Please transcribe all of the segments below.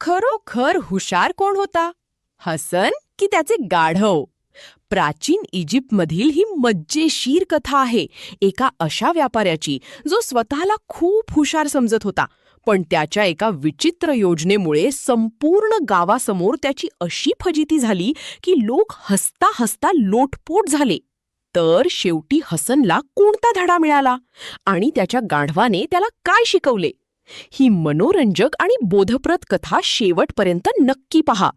खरोखर हुशार कोण होता, हसन की त्याचे गाढव? प्राचीन इजिप्तमधील ही मज्जेशीर कथा आहे एका अशा व्यापाऱ्याची जो स्वतःला खूप हुशार समजत होता, पण त्याच्या एका विचित्र योजनेमुळे संपूर्ण गावासमोर त्याची अशी फजिती झाली की लोक हसता हसता लोटपोट झाले. तर शेवटी हसनला कोणता धडा मिळाला आणि त्याच्या गाढवाने त्याला काय शिकवले? ही मनोरंजक आणि बोधप्रद कथा शेवटपर्यंत नक्की पहा.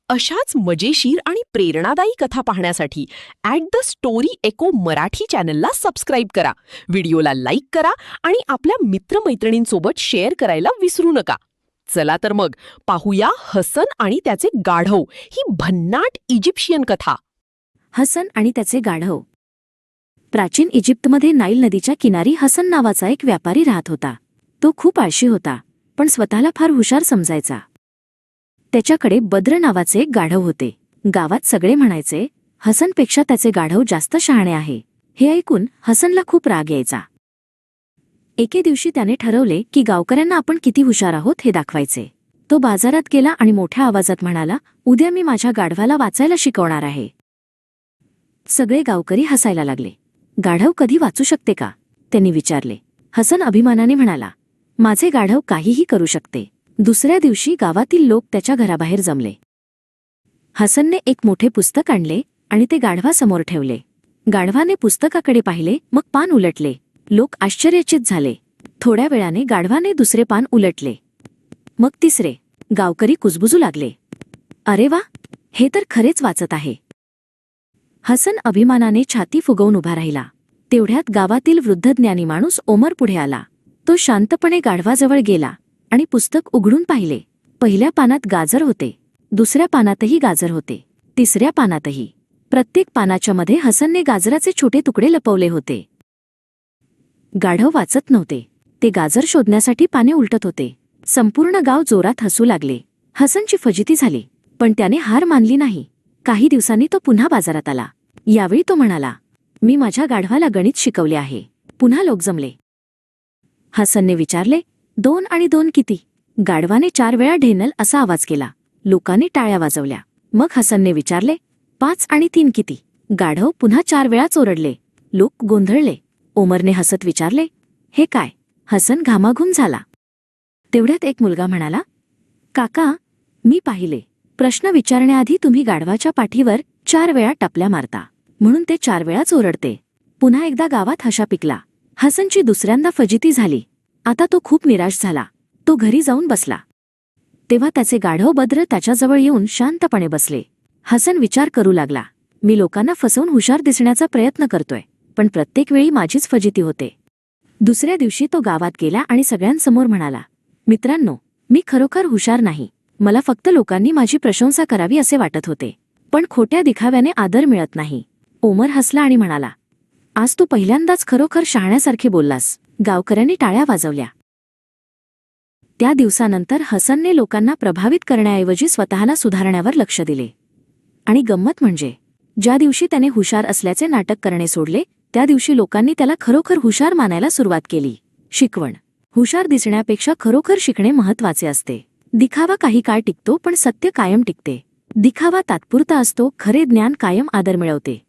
अशाच मजेशीर आणि प्रेरणादायी कथा पाहण्यासाठी @thestory echo मराठी चॅनलला सबस्क्राईब करा, व्हिडिओला लाईक करा आणि आपल्या मित्रमैत्रिणींसोबत शेअर करायला विसरू नका. चला तर मग पाहूया हसन आणि त्याचे गाढव ही भन्नाट इजिप्शियन कथा. हसन आणि त्याचे गाढव. प्राचीन इजिप्तमध्ये नाईल नदीच्या किनारी हसन नावाचा एक व्यापारी राहत होता. तो खूप आळशी होता, पण स्वतःला फार हुशार समजायचा. त्याच्याकडे बद्र नावाचे एक गाढव होते. गावात सगळे म्हणायचे, हसनपेक्षा त्याचे गाढव जास्त शहाणे आहे. हे ऐकून हसनला खूप राग यायचा. एके दिवशी त्याने ठरवले की गावकऱ्यांना आपण किती हुशार आहोत हे दाखवायचे. तो बाजारात गेला आणि मोठ्या आवाजात म्हणाला, उद्या मी माझ्या गाढवाला वाचायला शिकवणार आहे. सगळे गावकरी हसायला लागले. गाढव कधी वाचू शकते का, त्यांनी विचारले. हसन अभिमानाने म्हणाला, माझे गाढव काहीही करू शकते. दुसऱ्या दिवशी गावातील लोक त्याच्या घराबाहेर जमले. हसनने एक मोठे पुस्तक आणले आणि ते गाढवासमोर ठेवले. गाढवाने पुस्तकाकडे पाहिले, मग पान उलटले. लोक आश्चर्यचकित झाले. थोड्या वेळाने गाढवाने दुसरे पान उलटले, मग तिसरे. गावकरी कुजबुजू लागले, अरे वा, हे तर खरेच वाचत आहे. हसन अभिमानाने छाती फुगवून उभा राहिला. तेवढ्यात गावातील वृद्ध ज्ञानी माणूस ओमर पुढे आला. तो शांतपणे गाढवाजवळ गेला आणि पुस्तक उघडून पाहिले. पहिल्या पानात गाजर होते, दुसऱ्या पानातही गाजर होते, तिसऱ्या पानातही. प्रत्येक पानाच्या मध्ये हसनने गाजराचे छोटे तुकडे लपवले होते. गाढव वाचत नव्हते. ते गाजर शोधण्यासाठी पाने उलटत होते. संपूर्ण गाव जोरात हसू लागले. हसनची फजिती झाली, पण त्याने हार मानली नाही. काही दिवसांनी तो पुन्हा बाजारात आला. यावेळी तो म्हणाला, मी माझ्या गाढवाला गणित शिकवले आहे. पुन्हा लोक जमले. हसनने विचारले, 2 आणि 2 किती? गाढवाने 4 वेळा ढेनल असा आवाज केला. लोकांनी टाळ्या वाजवल्या. मग हसनने विचारले, 5 आणि 3 किती? गाढव पुन्हा 4 वेळा चोरडले. लोक गोंधळले. ओमरने हसत विचारले, हे काय? हसन घामाघूम झाला. तेवढ्यात एक मुलगा म्हणाला, काका, मी पाहिले, प्रश्न विचारण्याआधी तुम्ही गाढवाच्या पाठीवर 4 वेळा टपल्या मारता, म्हणून ते 4 वेळा चोरडते. पुन्हा एकदा गावात हशा पिकला. हसनची दुसऱ्यांदा फजिती झाली. आता तो खूप निराश झाला. तो घरी जाऊन बसला. तेव्हा त्याचे गाढव बद्र त्याच्याजवळ येऊन शांतपणे बसले. हसन विचार करू लागला, मी लोकांना फसवून हुशार दिसण्याचा प्रयत्न करतोय, पण प्रत्येक वेळी माझीच फजिती होते. दुसऱ्या दिवशी तो गावात गेला आणि सगळ्यांसमोर म्हणाला, मित्रांनो, मी खरोखर हुशार नाही. मला फक्त लोकांनी माझी प्रशंसा करावी असे वाटत होते, पण खोट्या दिखाव्याने आदर मिळत नाही. ओमर हसला आणि म्हणाला, आज तू पहिल्यांदाच खरोखर शहाण्यासारखे बोललास. गावकऱ्यांनी टाळ्या वाजवल्या. त्या दिवसानंतर हसनने लोकांना प्रभावित करण्याऐवजी स्वतःला सुधारण्यावर लक्ष दिले. आणि गंमत म्हणजे, ज्या दिवशी त्याने हुशार असल्याचे नाटक करणे सोडले, त्या दिवशी लोकांनी त्याला खरोखर हुशार मानायला सुरुवात केली. शिकवण: हुशार दिसण्यापेक्षा खरोखर शिकणे महत्त्वाचे असते. दिखावा काही काळ टिकतो, पण सत्य कायम टिकते. दिखावा तात्पुरता असतो, खरे ज्ञान कायम आदर मिळवते.